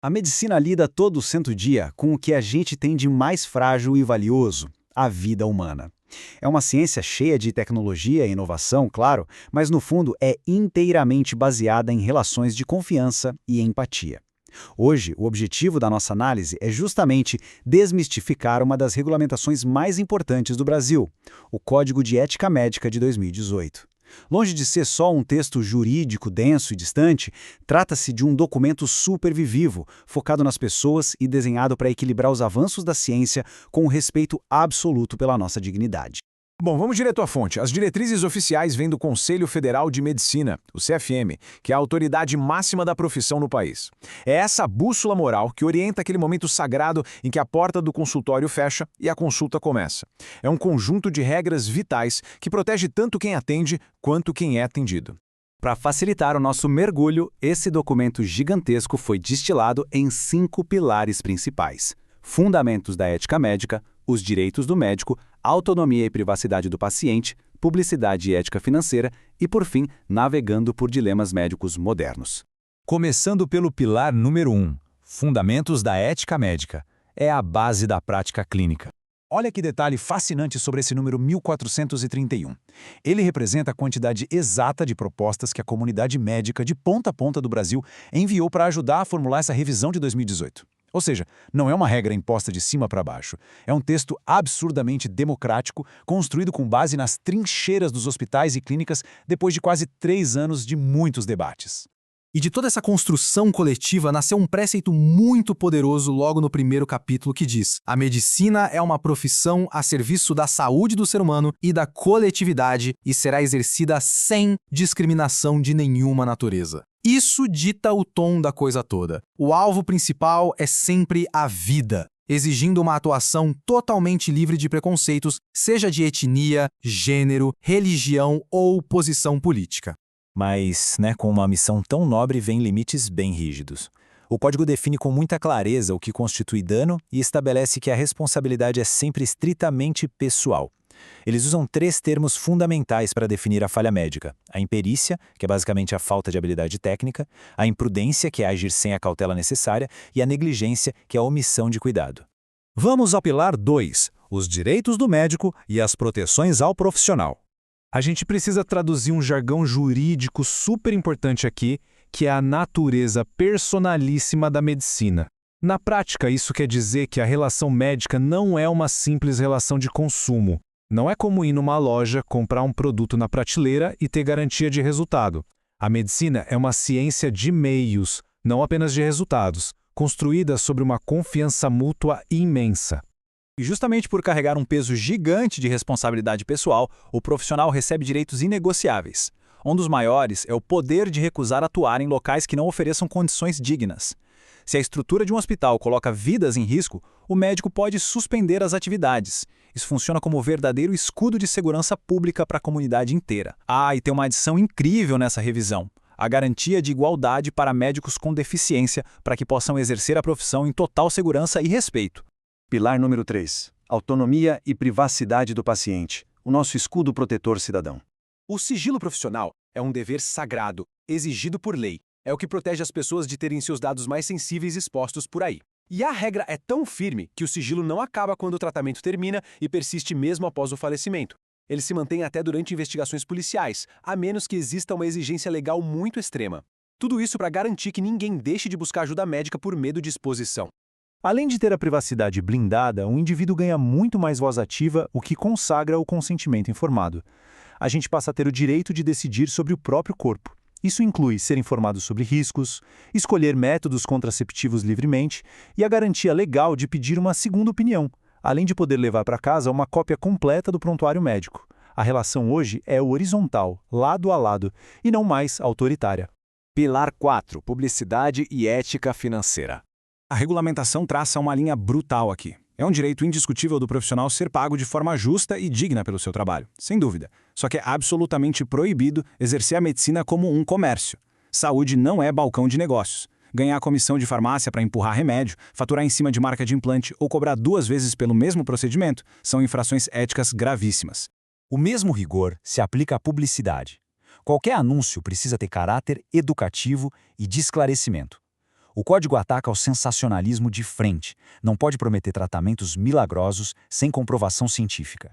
A medicina lida todo santo dia com o que a gente tem de mais frágil e valioso, a vida humana. É uma ciência cheia de tecnologia e inovação, claro, mas no fundo é inteiramente baseada em relações de confiança e empatia. Hoje, o objetivo da nossa análise é justamente desmistificar uma das regulamentações mais importantes do Brasil, o Código de Ética Médica de 2018. Longe de ser só um texto jurídico denso e distante, trata-se de um documento supervivivo, focado nas pessoas e desenhado para equilibrar os avanços da ciência com o respeito absoluto pela nossa dignidade. Bom, vamos direto à fonte. As diretrizes oficiais vêm do Conselho Federal de Medicina, o CFM, que é a autoridade máxima da profissão no país. É essa bússola moral que orienta aquele momento sagrado em que a porta do consultório fecha e a consulta começa. É um conjunto de regras vitais que protege tanto quem atende quanto quem é atendido. Para facilitar o nosso mergulho, esse documento gigantesco foi destilado em 5 pilares principais: fundamentos da ética médica, os direitos do médico, autonomia e privacidade do paciente, publicidade e ética financeira e, por fim, navegando por dilemas médicos modernos. Começando pelo pilar número 1, fundamentos da ética médica. É a base da prática clínica. Olha que detalhe fascinante sobre esse número 1431. Ele representa a quantidade exata de propostas que a comunidade médica de ponta a ponta do Brasil enviou para ajudar a formular essa revisão de 2018. Ou seja, não é uma regra imposta de cima para baixo. É um texto absurdamente democrático, construído com base nas trincheiras dos hospitais e clínicas depois de quase 3 anos de muitos debates. E de toda essa construção coletiva nasceu um preceito muito poderoso logo no primeiro capítulo que diz: a medicina é uma profissão a serviço da saúde do ser humano e da coletividade e será exercida sem discriminação de nenhuma natureza. Isso dita o tom da coisa toda. O alvo principal é sempre a vida, exigindo uma atuação totalmente livre de preconceitos, seja de etnia, gênero, religião ou posição política. Mas, com uma missão tão nobre, vem limites bem rígidos. O código define com muita clareza o que constitui dano e estabelece que a responsabilidade é sempre estritamente pessoal. Eles usam 3 termos fundamentais para definir a falha médica: a imperícia, que é basicamente a falta de habilidade técnica, a imprudência, que é agir sem a cautela necessária, e a negligência, que é a omissão de cuidado. Vamos ao pilar 2, os direitos do médico e as proteções ao profissional. A gente precisa traduzir um jargão jurídico super importante aqui, que é a natureza personalíssima da medicina. Na prática, isso quer dizer que a relação médica não é uma simples relação de consumo. Não é como ir numa loja, comprar um produto na prateleira e ter garantia de resultado. A medicina é uma ciência de meios, não apenas de resultados, construída sobre uma confiança mútua imensa. E justamente por carregar um peso gigante de responsabilidade pessoal, o profissional recebe direitos inegociáveis. Um dos maiores é o poder de recusar atuar em locais que não ofereçam condições dignas. Se a estrutura de um hospital coloca vidas em risco, o médico pode suspender as atividades. Isso funciona como um verdadeiro escudo de segurança pública para a comunidade inteira. E tem uma adição incrível nessa revisão: a garantia de igualdade para médicos com deficiência, para que possam exercer a profissão em total segurança e respeito. Pilar número 3. Autonomia e privacidade do paciente, o nosso escudo protetor cidadão. O sigilo profissional é um dever sagrado, exigido por lei. É o que protege as pessoas de terem seus dados mais sensíveis expostos por aí. E a regra é tão firme que o sigilo não acaba quando o tratamento termina e persiste mesmo após o falecimento. Ele se mantém até durante investigações policiais, a menos que exista uma exigência legal muito extrema. Tudo isso para garantir que ninguém deixe de buscar ajuda médica por medo de exposição. Além de ter a privacidade blindada, o indivíduo ganha muito mais voz ativa, o que consagra o consentimento informado. A gente passa a ter o direito de decidir sobre o próprio corpo. Isso inclui ser informado sobre riscos, escolher métodos contraceptivos livremente e a garantia legal de pedir uma segunda opinião, além de poder levar para casa uma cópia completa do prontuário médico. A relação hoje é horizontal, lado a lado, e não mais autoritária. Pilar 4. Publicidade e ética financeira. A regulamentação traça uma linha brutal aqui. É um direito indiscutível do profissional ser pago de forma justa e digna pelo seu trabalho, sem dúvida. Só que é absolutamente proibido exercer a medicina como um comércio. Saúde não é balcão de negócios. Ganhar comissão de farmácia para empurrar remédio, faturar em cima de marca de implante ou cobrar 2 vezes pelo mesmo procedimento são infrações éticas gravíssimas. O mesmo rigor se aplica à publicidade. Qualquer anúncio precisa ter caráter educativo e de esclarecimento. O código ataca ao sensacionalismo de frente, não pode prometer tratamentos milagrosos sem comprovação científica.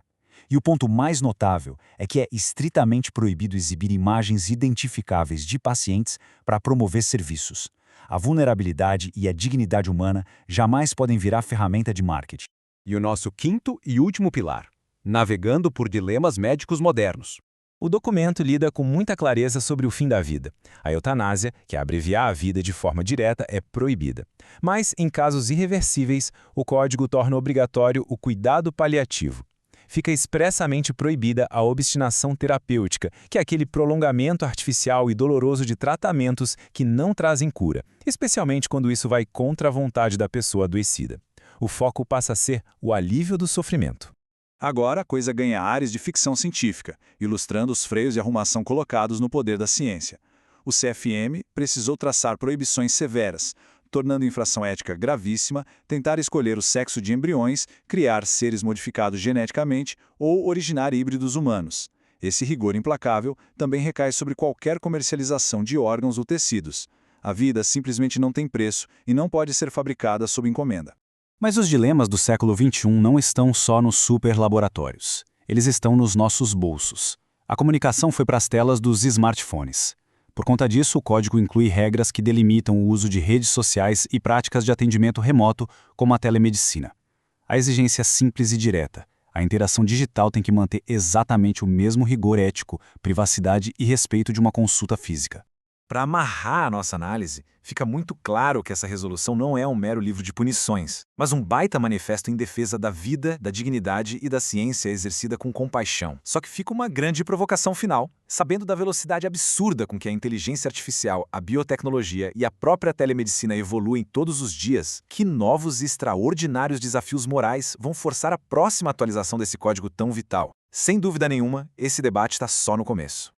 E o ponto mais notável é que é estritamente proibido exibir imagens identificáveis de pacientes para promover serviços. A vulnerabilidade e a dignidade humana jamais podem virar ferramenta de marketing. E o nosso quinto e último pilar: navegando por dilemas médicos modernos. O documento lida com muita clareza sobre o fim da vida. A eutanásia, que é abreviar a vida de forma direta, é proibida. Mas, em casos irreversíveis, o código torna obrigatório o cuidado paliativo. Fica expressamente proibida a obstinação terapêutica, que é aquele prolongamento artificial e doloroso de tratamentos que não trazem cura, especialmente quando isso vai contra a vontade da pessoa adoecida. O foco passa a ser o alívio do sofrimento. Agora a coisa ganha ares de ficção científica, ilustrando os freios de arrumação colocados no poder da ciência. O CFM precisou traçar proibições severas, tornando infração ética gravíssima tentar escolher o sexo de embriões, criar seres modificados geneticamente ou originar híbridos humanos. Esse rigor implacável também recai sobre qualquer comercialização de órgãos ou tecidos. A vida simplesmente não tem preço e não pode ser fabricada sob encomenda. Mas os dilemas do século XXI não estão só nos superlaboratórios. Eles estão nos nossos bolsos. A comunicação foi para as telas dos smartphones. Por conta disso, o código inclui regras que delimitam o uso de redes sociais e práticas de atendimento remoto, como a telemedicina. A exigência é simples e direta. A interação digital tem que manter exatamente o mesmo rigor ético, privacidade e respeito de uma consulta física. Para amarrar a nossa análise, fica muito claro que essa resolução não é um mero livro de punições, mas um baita manifesto em defesa da vida, da dignidade e da ciência exercida com compaixão. Só que fica uma grande provocação final. Sabendo da velocidade absurda com que a inteligência artificial, a biotecnologia e a própria telemedicina evoluem todos os dias, que novos e extraordinários desafios morais vão forçar a próxima atualização desse código tão vital? Sem dúvida nenhuma, esse debate está só no começo.